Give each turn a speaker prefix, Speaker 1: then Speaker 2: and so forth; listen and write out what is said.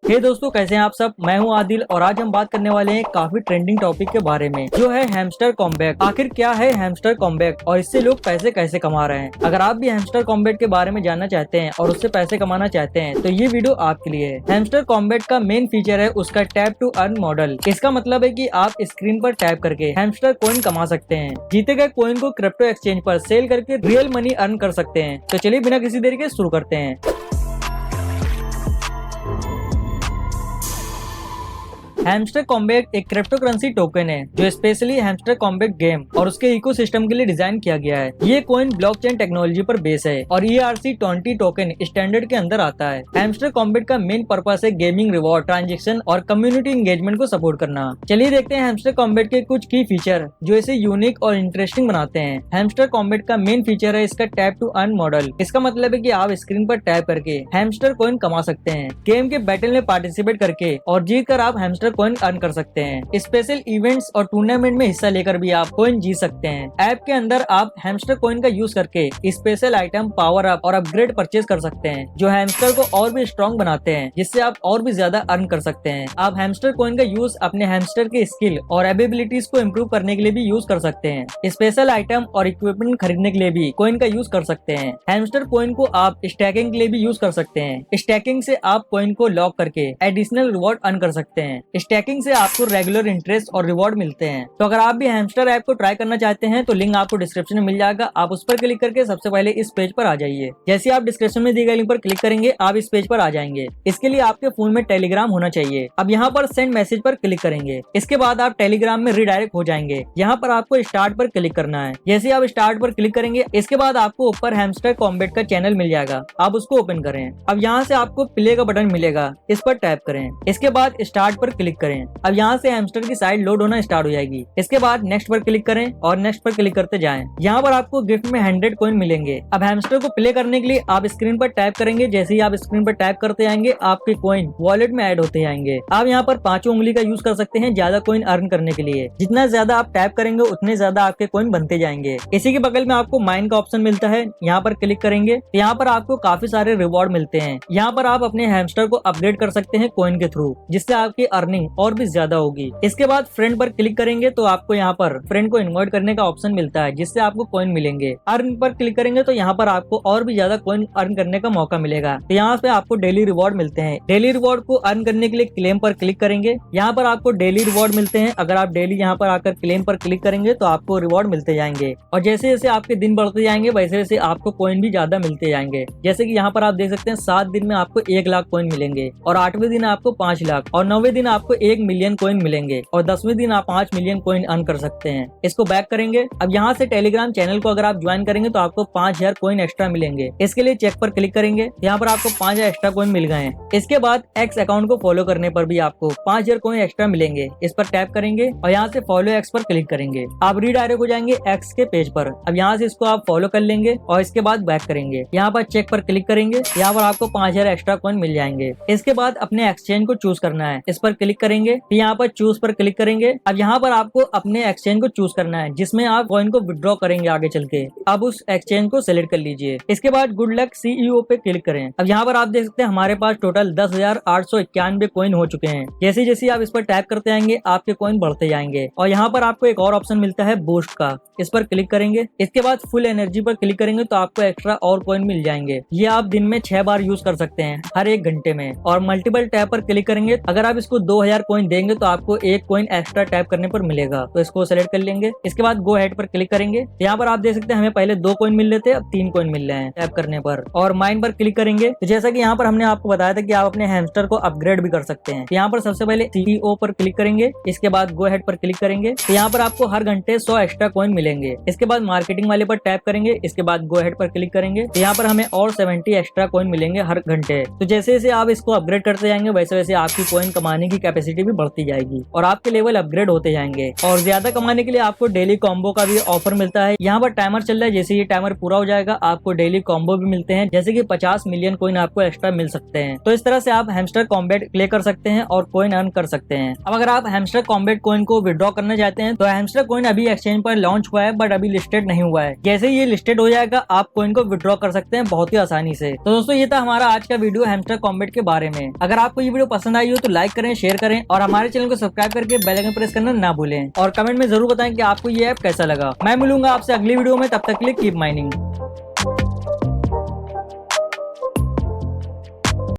Speaker 1: हे दोस्तों, कैसे हैं आप सब। मैं हूं आदिल और आज हम बात करने वाले हैं काफी ट्रेंडिंग टॉपिक के बारे में, जो है हैमस्टर कॉम्बैट। आखिर क्या है हैमस्टर कॉम्बैट और इससे लोग पैसे कैसे कमा रहे हैं। अगर आप भी हैमस्टर कॉम्बैट के बारे में जानना चाहते हैं और उससे पैसे कमाना चाहते हैं तो ये वीडियो आपके लिए है। हैमस्टर कॉम्बैट का मेन फीचर है उसका टैप टू अर्न मॉडल। इसका मतलब है कि आप स्क्रीन पर टैप करके हैमस्टर कॉइन कमा सकते हैं। जीते गए कॉइन को क्रिप्टो एक्सचेंज पर सेल करके रियल मनी अर्न कर सकते हैं। तो चलिए बिना किसी देरी के शुरू करते हैं। हैमस्टर कॉम्बैट एक क्रिप्टो करेंसी टोकन है जो स्पेशली हैमस्टर कॉम्बैट गेम और उसके इकोसिस्टम के लिए डिजाइन किया गया है। ये कॉइन ब्लॉकचेन टेक्नोलॉजी पर बेस है और ERC-20 टोकन स्टैंडर्ड के अंदर आता है। हैमस्टर कॉम्बैट का मेन पर्पस है गेमिंग, रिवॉर्ड, ट्रांजेक्शन और कम्युनिटी एंगेजमेंट को सपोर्ट करना। चलिए देखते हैं हैमस्टर कॉम्बैट के कुछ की फीचर जो इसे यूनिक और इंटरेस्टिंग बनाते हैं। हैमस्टर कॉम्बैट का मेन फीचर है इसका टैप टू अर्न मॉडल। इसका मतलब है कि आप स्क्रीन पर टैप करके हैमस्टर कॉइन कमा सकते हैं। गेम के बैटल में पार्टिसिपेट करके और जीत कर आप हैमस्टर कॉइन अर्न कर सकते हैं। स्पेशल इवेंट्स और टूर्नामेंट में हिस्सा लेकर भी आप कॉइन जीत सकते हैं। ऐप के अंदर आप हैमस्टर कॉइन का यूज करके स्पेशल आइटम, पावर अप और अपग्रेड परचेज कर सकते हैं जो हैमस्टर को और भी स्ट्रॉन्ग बनाते हैं, जिससे आप और भी ज्यादा अर्न कर सकते हैं। आप हैमस्टर कॉइन का यूज अपने हैमस्टर के स्किल और एबिलिटीज को इम्प्रूव करने के लिए भी यूज कर सकते हैं। स्पेशल आइटम और इक्विपमेंट खरीदने के लिए भी कॉइन का यूज कर सकते हैं। हैमस्टर कॉइन को आप स्टैकिंग के लिए भी यूज कर सकते हैं। स्टैकिंग से आप कॉइन को लॉक करके एडिशनल रिवॉर्ड अर्न कर सकते हैं। स्टैकिंग से आपको रेगुलर इंटरेस्ट और रिवॉर्ड मिलते हैं। तो अगर आप भी हैमस्टर ऐप को ट्राई करना चाहते हैं तो लिंक आपको डिस्क्रिप्शन में मिल जाएगा। आप उस पर क्लिक करके सबसे पहले इस पेज पर आ जाइए। जैसे आप डिस्क्रिप्शन में दिए गए लिंक पर क्लिक करेंगे आप इस पेज पर आ जाएंगे। इसके लिए आपके फोन में टेलीग्राम होना चाहिए। अब यहाँ पर सेंड मैसेज पर क्लिक करेंगे। इसके बाद आप टेलीग्राम में रिडायरेक्ट हो जाएंगे। यहाँ पर आपको स्टार्ट पर क्लिक करना है। जैसे आप स्टार्ट पर क्लिक करेंगे इसके बाद आपको ऊपर हैमस्टर कॉम्बैट का चैनल मिल जाएगा। आप उसको ओपन करें। अब यहाँ से आपको प्ले का बटन मिलेगा, इस पर टैप करें। इसके बाद स्टार्ट पर क्लिक करें। अब यहाँ से हैमस्टर की साइड लोड होना स्टार्ट हो जाएगी। इसके बाद नेक्स्ट पर क्लिक करें और नेक्स्ट पर क्लिक करते जाएं। यहाँ पर आपको गिफ्ट में 100 कॉइन मिलेंगे। अब हैमस्टर को प्ले करने के लिए आप स्क्रीन पर टैप करेंगे। जैसे ही आप स्क्रीन पर टैप करते जाएंगे आपके कॉइन वॉलेट में ऐड होते जाएंगे। आप यहाँ पर 5 उंगली का यूज कर सकते हैं ज्यादा कॉइन अर्न करने के लिए। जितना ज्यादा आप टैप करेंगे उतने ज्यादा आपके कॉइन बनते जाएंगे। इसी के बगल में आपको माइन का ऑप्शन मिलता है। यहाँ पर क्लिक करेंगे तो यहाँ पर आपको काफी सारे रिवॉर्ड मिलते हैं। यहाँ पर आप अपने हैमस्टर को अपग्रेड कर सकते हैं कॉइन के थ्रू, जिससे आपकी अर्निंग और भी ज्यादा होगी। इसके बाद फ्रेंड पर क्लिक करेंगे तो आपको यहाँ पर फ्रेंड को इनवाइट करने का ऑप्शन मिलता है, जिससे आपको कॉइन मिलेंगे। अर्न पर क्लिक करेंगे तो यहाँ पर आपको और भी ज्यादा कॉइन अर्न करने का मौका मिलेगा। तो यहाँ पे आपको डेली रिवॉर्ड मिलते हैं। डेली रिवॉर्ड को अर्न करने के लिए क्लेम पर क्लिक करेंगे। यहाँ पर आपको डेली रिवॉर्ड मिलते हैं। अगर आप डेली यहाँ पर आकर क्लेम पर क्लिक करेंगे तो आपको रिवॉर्ड मिलते जाएंगे और जैसे जैसे आपके दिन बढ़ते जाएंगे वैसे वैसे आपको कॉइन भी ज्यादा मिलते जाएंगे। जैसे कि यहाँ पर आप देख सकते हैं 7 दिन में आपको 1 लाख कॉइन मिलेंगे और 8वें दिन आपको 5 लाख और 9वें दिन आपको 1 मिलियन कॉइन मिलेंगे और 10वें दिन आप 5 मिलियन कॉइन अर्न कर सकते हैं। इसको बैक करेंगे। अब यहाँ से टेलीग्राम चैनल को अगर आप ज्वाइन करेंगे तो आपको 5000 कॉइन एक्स्ट्रा मिलेंगे। इसके लिए चेक पर क्लिक करेंगे। यहाँ पर आपको 5000 एक्स्ट्रा कॉइन मिल गए हैं। इसके बाद एक्स अकाउंट को फॉलो करने पर भी आपको 5000 कॉइन एक्स्ट्रा मिलेंगे। इस पर टैप करेंगे और यहाँ से फॉलो एक्स पर क्लिक करेंगे। आप रीडायरेक्ट हो जाएंगे एक्स के पेज पर। अब यहाँ से इसको आप फॉलो कर लेंगे और इसके बाद बैक करेंगे। यहाँ पर चेक पर क्लिक करेंगे। यहाँ पर आपको 5000 एक्स्ट्रा कॉइन मिल जाएंगे। इसके बाद अपने एक्सचेंज को चूज करना है। इस पर क्लिक करेंगे। यहाँ पर चूज पर क्लिक करेंगे। अब यहाँ पर आपको अपने एक्सचेंज को चूज करना है जिसमें आप कॉइन को विड्रॉ करेंगे आगे चल के। अब उस एक्सचेंज को सिलेक्ट कर लीजिए। इसके बाद गुड लक CEO पे क्लिक करें। अब यहाँ पर आप देख सकते हैं हमारे पास टोटल 10,891 कॉइन हो चुके हैं। जैसे जैसे आप इस पर टैप करते जाएंगे आपके कॉइन बढ़ते जाएंगे और यहाँ पर आपको एक और ऑप्शन मिलता है बूस्ट का। इस पर क्लिक करेंगे। इसके बाद फुल एनर्जी पर क्लिक करेंगे तो आपको एक्स्ट्रा और कॉइन मिल जाएंगे। ये आप दिन में 6 बार यूज कर सकते हैं हर 1 घंटे में। और मल्टीपल टैप पर क्लिक करेंगे। अगर आप इसको 2000 कॉइन देंगे तो आपको 1 कॉइन एक्स्ट्रा टैप करने पर मिलेगा। तो इसको सेलेक्ट कर लेंगे। इसके बाद गो हेड पर क्लिक करेंगे। यहाँ पर आप देख सकते हैं हमें पहले 2 कॉइन मिल रहे थे, अब 3 कॉइन मिल रहे हैं टैप करने पर। और माइन पर क्लिक करेंगे तो जैसा कि यहाँ पर हमने आपको बताया था कि आप अपने हैमस्टर को अपग्रेड भी कर सकते हैं। यहाँ पर सबसे पहले CEO पर क्लिक करेंगे। इसके बाद गो हेड पर क्लिक करेंगे तो यहाँ पर आपको हर घंटे 100 एक्स्ट्रा कॉइन मिलेंगे। इसके बाद मार्केटिंग वाले पर टैप करेंगे। इसके बाद गो हेड पर क्लिक करेंगे तो यहाँ पर हमें और 70 एक्स्ट्रा कॉइन मिलेंगे हर घंटे। तो जैसे जैसे आप इसको अपग्रेड करते जाएंगे वैसे वैसे आपकी कॉइन कमाने की कैपेसिटी भी बढ़ती जाएगी और आपके लेवल अपग्रेड होते जाएंगे। और ज्यादा कमाने के लिए आपको डेली कॉम्बो का भी ऑफर मिलता है। यहाँ पर टाइमर चल रहा है, जैसे ये टाइमर पूरा हो जाएगा आपको डेली कॉम्बो भी मिलते हैं, जैसे कि 50 मिलियन कॉइन आपको एक्स्ट्रा मिल सकते हैं। तो इस तरह से आप हैमस्टर कॉम्बैट प्ले कर सकते हैं और कॉइन अर्न कर सकते हैं। अब अगर आप हैमस्टर कॉम्बैट कॉइन को विड्रॉ करना चाहते हैं तो हैमस्टर कॉइन अभी एक्सचेंज पर लॉन्च हुआ है बट अभी लिस्टेड नहीं हुआ है। जैसे ये लिस्टेड हो जाएगा आप कॉइन को विड्रॉ कर सकते हैं बहुत ही आसानी से। तो दोस्तों ये था हमारा आज का वीडियो हैमस्टर कॉम्बैट के बारे में। अगर आपको ये वीडियो पसंद आई हो तो लाइक करें, शेयर करें और हमारे चैनल को सब्सक्राइब करके बेल आइकन प्रेस करना ना भूलें और कमेंट में जरूर बताएं कि आपको ये ऐप कैसा लगा। मैं मिलूंगा आपसे अगली वीडियो में, तब तक के लिए कीप माइनिंग।